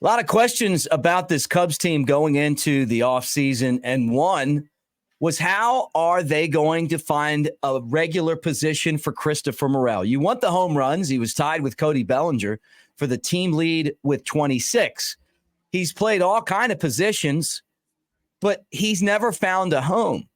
A lot of questions about this Cubs team going into the offseason, and one was how are they going to find a regular position for Christopher Morel? You want the home runs. He was tied with Cody Bellinger for the team lead with 26. He's played all kind of positions, but he's never found a home.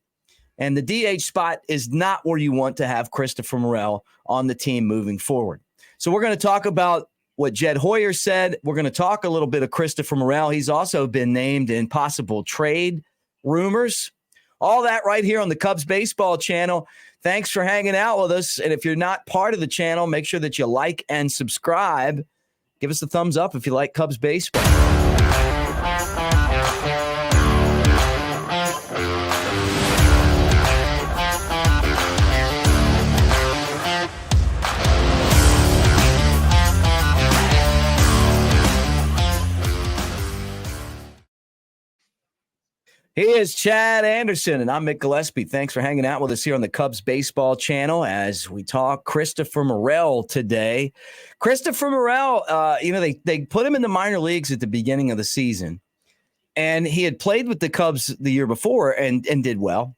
And the DH spot is not where you want to have Christopher Morel on the team moving forward. So we're going to talk about what Jed Hoyer said. We're going to talk a little bit of Christopher Morel. He's also been named in possible trade rumors. All that right here on the Cubs Baseball channel. Thanks for hanging out with us. And if you're not part of the channel, make sure that you like and subscribe. Give us a thumbs up if you like Cubs Baseball. He is Chad Anderson, and I'm Mick Gillispie. Thanks for hanging out with us here on the Cubs Baseball channel as we talk Christopher Morel today. Christopher Morel, they put him in the minor leagues at the beginning of the season, and he had played with the Cubs the year before and did well.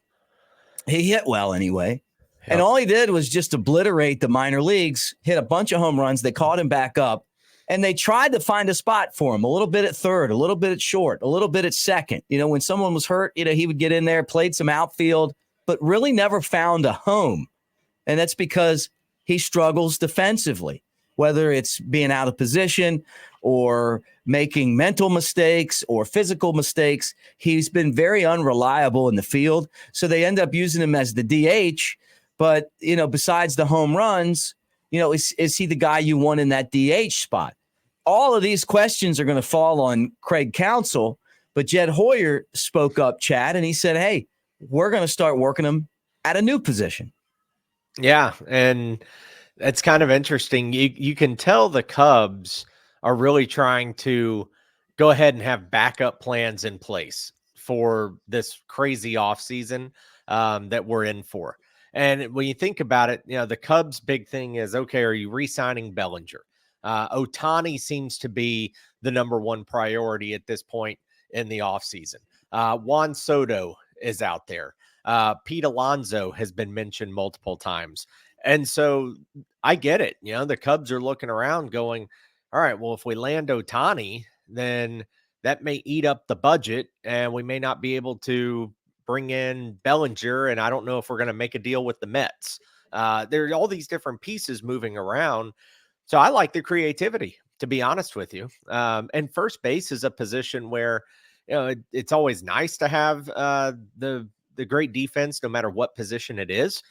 He hit well anyway. Yep. And all he did was just obliterate the minor leagues, hit a bunch of home runs. They called him back up. And they tried to find a spot for him, a little bit at third, a little bit at short, a little bit at second. When someone was hurt, he would get in there, played some outfield, but really never found a home. And that's because he struggles defensively, whether it's being out of position or making mental mistakes or physical mistakes. He's been very unreliable in the field. So they end up using him as the DH. But, besides the home runs, is he the guy you want in that DH spot? All of these questions are going to fall on Craig Counsell, but Jed Hoyer spoke up, Chad, and he said, hey, we're going to start working him at a new position. Yeah, and it's kind of interesting. You can tell the Cubs are really trying to go ahead and have backup plans in place for this crazy offseason that we're in for. And when you think about it, the Cubs' big thing is, okay, are you re-signing Bellinger? Ohtani seems to be the number one priority at this point in the offseason. Juan Soto is out there. Pete Alonso has been mentioned multiple times. And so I get it. The Cubs are looking around going, all right, well, if we land Ohtani, then that may eat up the budget and we may not be able to bring in Bellinger, and I don't know if we're going to make a deal with the Mets. There are all these different pieces moving around. So I like the creativity, to be honest with you. And first base is a position where, it's always nice to have the great defense, no matter what position it is.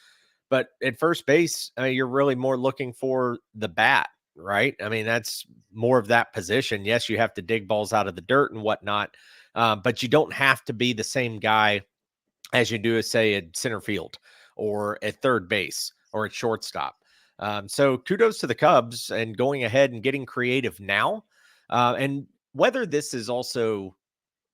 But at first base, you're really more looking for the bat, right? I mean, that's more of that position. Yes, you have to dig balls out of the dirt and whatnot, but you don't have to be the same guy as you do, say, at center field or at third base or at shortstop. So kudos to the Cubs and going ahead and getting creative now. And whether this is also,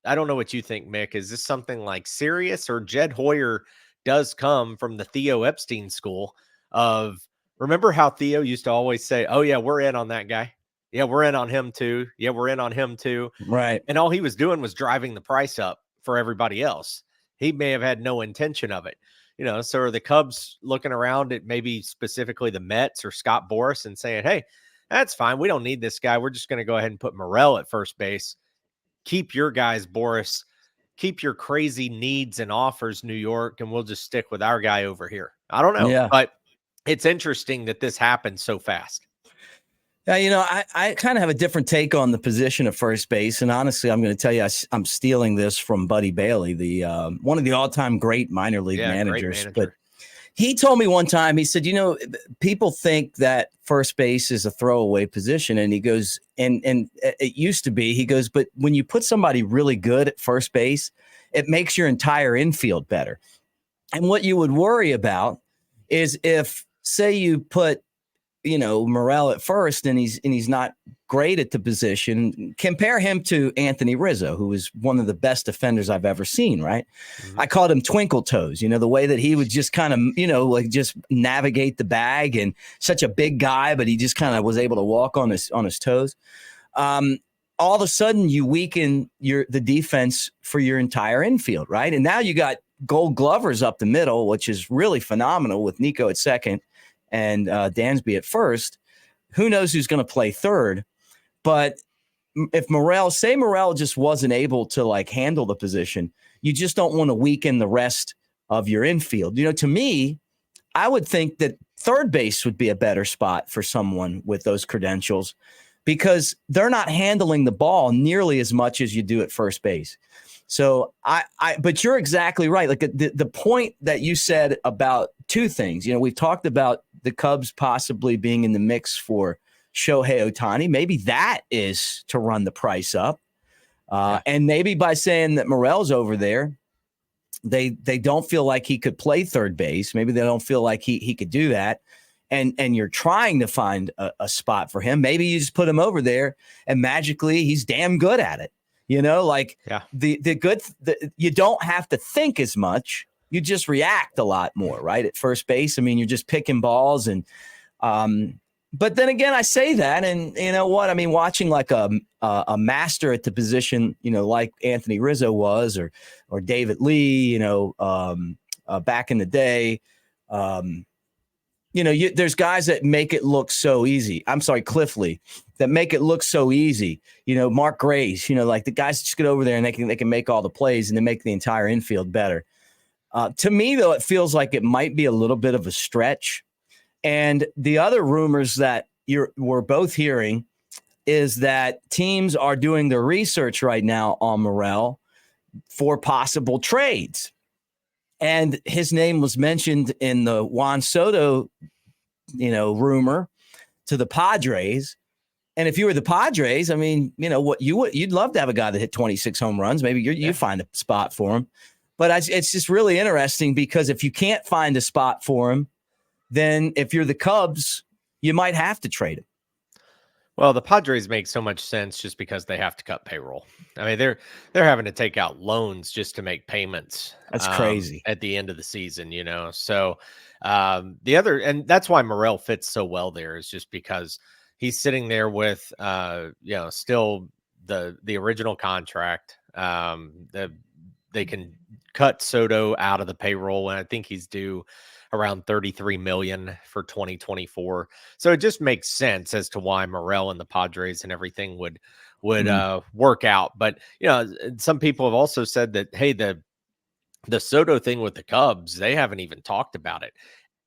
I don't know what you think, Mick, is this something like serious, or Jed Hoyer does come from the Theo Epstein school of, remember how Theo used to always say, oh yeah, we're in on that guy. Yeah, we're in on him too. Yeah, we're in on him too. Right. And all he was doing was driving the price up for everybody else. He may have had no intention of it. So are the Cubs looking around at maybe specifically the Mets or Scott Boras and saying, hey, that's fine. We don't need this guy. We're just going to go ahead and put Morel at first base. Keep your guys, Boras. Keep your crazy needs and offers, New York, and we'll just stick with our guy over here. I don't know, but it's interesting that this happened so fast. Yeah, I kind of have a different take on the position of first base. And honestly, I'm going to tell you, I'm stealing this from Buddy Bailey, the one of the all-time great minor league managers. But he told me one time, he said, people think that first base is a throwaway position. And he goes, and it used to be, he goes, but when you put somebody really good at first base, it makes your entire infield better. And what you would worry about is if, say, you put Morel at first, and he's not great at the position. Compare him to Anthony Rizzo, who is one of the best defenders I've ever seen, right? Mm-hmm. I called him Twinkle Toes, the way that he would just kind of, just navigate the bag, and such a big guy, but he just kind of was able to walk on his toes. all of a sudden you weaken the defense for your entire infield, right? And now you got Gold Glovers up the middle, which is really phenomenal with Nico at second and Dansby at first. Who knows who's going to play third? But if Morel just wasn't able to like handle the position, you just don't want to weaken the rest of your infield. You know, to me, I would think that third base would be a better spot for someone with those credentials because they're not handling the ball nearly as much as you do at first base. So but you're exactly right. Like the point that you said about two things, you know, we've talked about the Cubs possibly being in the mix for Shohei Ohtani. Maybe that is to run the price up. And maybe by saying that Morel's over there, they don't feel like he could play third base. Maybe they don't feel like he could do that. And you're trying to find a spot for him. Maybe you just put him over there and magically he's damn good at it. You know, like you don't have to think as much. You just react a lot more, right? At first base. I mean, you're just picking balls and, but then again, I say that, and you know what? I mean, watching like a master at the position, you know, like Anthony Rizzo was, or David Lee, you know, back in the day, you know, there's guys that make it look so easy. I'm sorry, Cliff Lee, that make it look so easy. You know, Mark Grace, you know, like the guys just get over there and they can make all the plays and they make the entire infield better. To me, though, it feels like it might be a little bit of a stretch. And the other rumors that we're both hearing is that teams are doing their research right now on Morel for possible trades. And his name was mentioned in the Juan Soto, you know, rumor to the Padres. And if you were the Padres, I mean, you know, you'd love to have a guy that hit 26 home runs. Maybe you find a spot for him. But it's just really interesting because if you can't find a spot for him, then if you're the Cubs, you might have to trade him. Well, the Padres make so much sense just because they have to cut payroll. I mean, they're having to take out loans just to make payments. That's crazy at the end of the season, you know. So and that's why Morel fits so well there, is just because he's sitting there with you know, still the original contract. They can cut Soto out of the payroll, and I think he's due around $33 million for 2024. So it just makes sense as to why Morel and the Padres and everything would work out. But, you know, some people have also said that, hey, the Soto thing with the Cubs, they haven't even talked about it.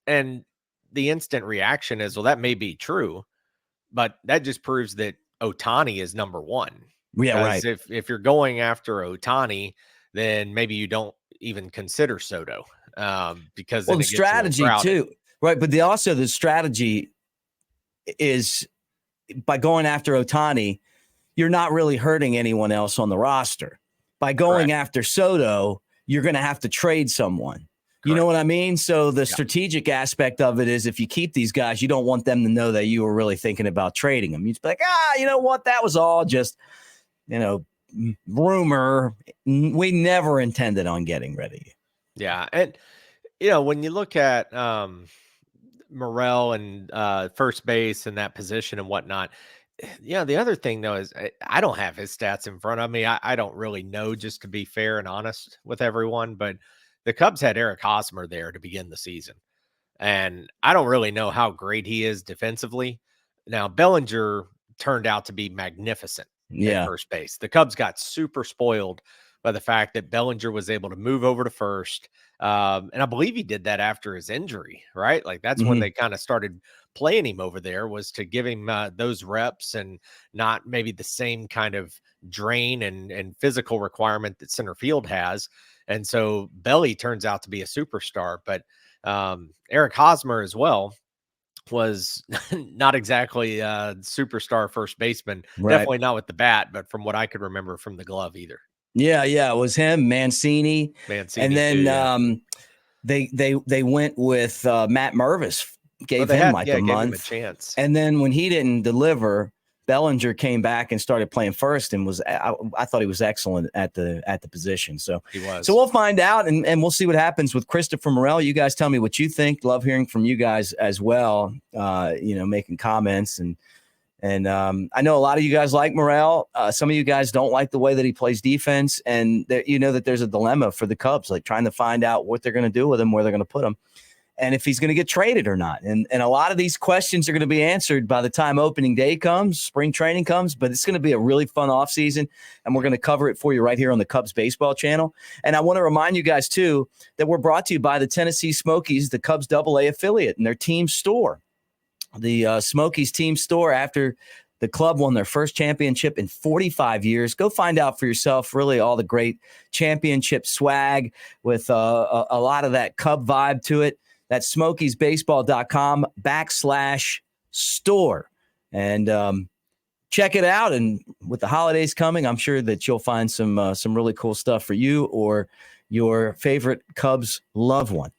And the instant reaction is, well, that may be true, but that just proves that Ohtani is number one. Yeah, right. If you're going after Ohtani, then maybe you don't even consider Soto. Because the strategy too, right? But the strategy is by going after Ohtani, you're not really hurting anyone else on the roster. By going after Soto, you're going to have to trade someone. Correct. You know what I mean? So the strategic aspect of it is if you keep these guys, you don't want them to know that you were really thinking about trading them. You'd be like, you know what? That was all just, you know, rumor. We never intended on getting rid of you. Yeah. And, you know, when you look at Morel and first base and that position and whatnot, yeah, the other thing, though, is I don't have his stats in front of me. I don't really know, just to be fair and honest with everyone. But the Cubs had Eric Hosmer there to begin the season. And I don't really know how great he is defensively. Now, Bellinger turned out to be magnificent at first base. The Cubs got super spoiled by the fact that Bellinger was able to move over to first. And I believe he did that after his injury, right? Like that's when they kind of started playing him over there, was to give him those reps and not maybe the same kind of drain and physical requirement that center field has. And so Belly turns out to be a superstar, but Eric Hosmer as well was not exactly a superstar first baseman, definitely not with the bat, but from what I could remember from the glove either. Yeah, it was him, Mancini, and then they went with Matt Mervis, gave him a month, a chance, and then when he didn't deliver, Bellinger came back and started playing first, and I thought he was excellent at the position. So he was. So we'll find out, and we'll see what happens with Christopher Morel. You guys tell me what you think. Love hearing from you guys as well. You know, making comments and And I know a lot of you guys like Morel. Some of you guys don't like the way that he plays defense. And you know that there's a dilemma for the Cubs, like trying to find out what they're going to do with him, where they're going to put him, and if he's going to get traded or not. And a lot of these questions are going to be answered by the time opening day comes, spring training comes. But it's going to be a really fun offseason, and we're going to cover it for you right here on the Cubs Baseball Channel. And I want to remind you guys, too, that we're brought to you by the Tennessee Smokies, the Cubs AA affiliate, and their team store. The Smokies team store, after the club won their first championship in 45 years. Go find out for yourself really all the great championship swag with a lot of that Cub vibe to it. That's smokiesbaseball.com/store. And check it out. And with the holidays coming, I'm sure that you'll find some really cool stuff for you or your favorite Cubs loved one.